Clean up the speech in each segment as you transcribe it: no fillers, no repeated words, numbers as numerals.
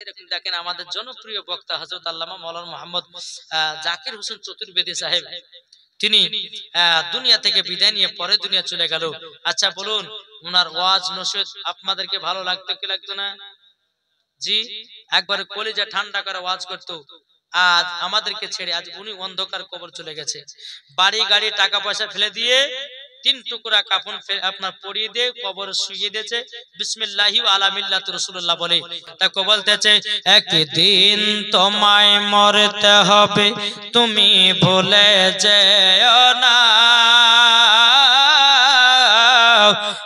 যেরকম দেখেন আমাদের জনপ্রিয় বক্তা হযরত আল্লামা মাওলানা মুহাম্মদ জাকির হোসেন চতুর্বেদী সাহেব, তিনি দুনিয়া থেকে বিদায় নিয়ে পরে দুনিয়া চলে গেল। আচ্ছা বলুন, ওনার ওয়াজ নসিহত আপনাদেরকে ভালো লাগতো কি লাগতো না? জি, একবার কলিজা ঠান্ডা করে ওয়াজ করতো। আজ আমাদেরকে ছেড়ে আজ উনি অন্ধকার কবর চলে গেছে। বাড়ি গাড়ি টাকা পয়সা ফেলে দিয়ে 3 টুকরা কাফন আপনার পরিয়ে দিয়ে কবর শুইয়ে দিয়েছে। বিসমিল্লাহি ওয়া আলা মিল্লাতি রাসূলুল্লাহ বলে তাকে বলতেছে, একদিন তোমায় মরতে হবে, তুমি ভুলে যেও না,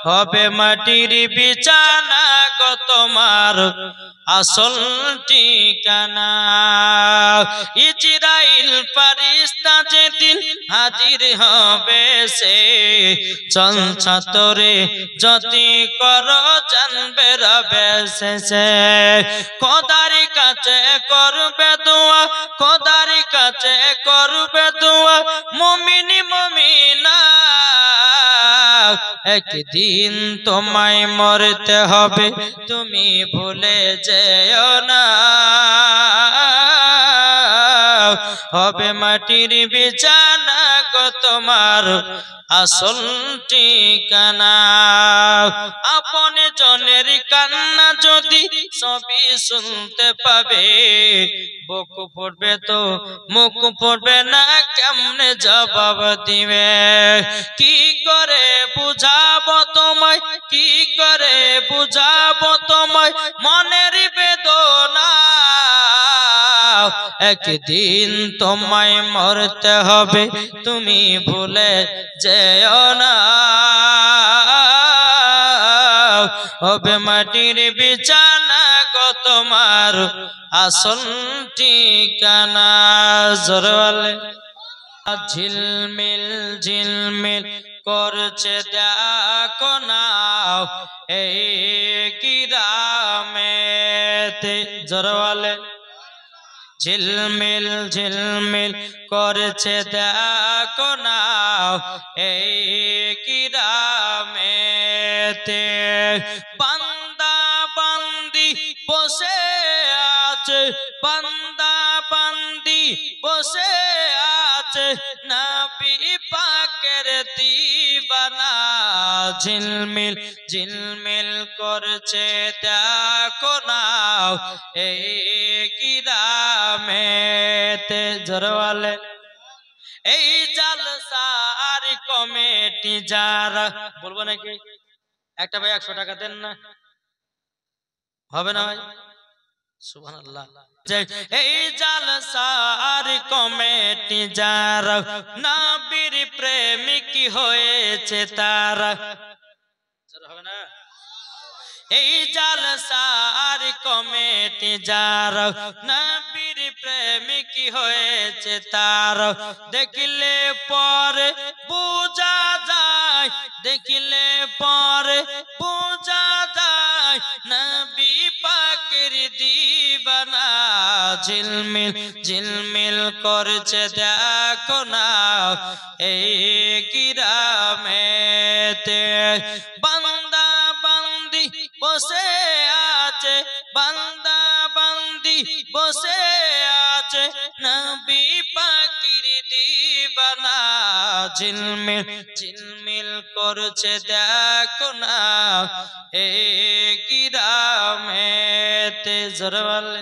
হবে মাটির বিছানা গো তোমার আসল ঠিকানা। ইজরাইল ফেরেশতা যেদিন হাজির হবে সে, চঞ্চতরে যতি করো জানবে রবে শেষে। খোদার কাছে করবে দোয়া, খোদার কাছে করবে দোয়া মুমিন মুমিনা, একদিন তোমায় মরতে হবে, তুমি ভুলে যেও না, হবে মাটির বিছানা গো তোমার আসল ঠিকানা। আপন জনের কান্না যদি সবই শুনতে পাবে, বুক পড়বে তো মুখ পড়বে না, কেমনে জবাব দিবে? কি করে বুঝাবো তোমায়, কি করে বুঝাবো তোমায় মনের বেদনা, একদিন তোমায় মরতে হবে, তুমি ভুলে যেও না, হবে মাটির বিছানা গো তোমার আসল ঠিকানা। জোরে ঝিলমিল ঝিলমিল করছে দেখো না এই গ্রামেতে, জোরে ঝিলমিল ঝিলমিল করছে দেখো না এই গ্রামেতে, বান্দা বান্দি বসে আছে, বান্দা বান্দি বসে আছে, নবী পাকের দিবানা, ঝিলমিল ঝিলমিল করছে দেখো না এই গ্রামেতে। জোরে এই জালসার কমিটি যারা, বলবো নাকি একটা ভাই 100 টাকা দেন না, হবে না ভাই? সুবহানাল্লাহ। এই জালসার কমিটি যারা নবীর প্রেমিক হয়েছে তারা, হবে না? এই জালসার কমিটি যারা নবীর প্রেমিক হয়েছে তারা, দেখলে পরে বোঝা যায়, দেখলে পরে বোঝা যায় নবী পাকের দিবানা, ঝিলমিল ঝিলমিল করছে দেখো না এই গ্রামেতে, বান্দা বান্দি বসে আছে, বান্দা বান্দি বসে আছে, নবী পাকের দিবানা, ঝিলমিল ঝিলমিল করছে দেখো না এই গ্রামেতে। জোরে বলে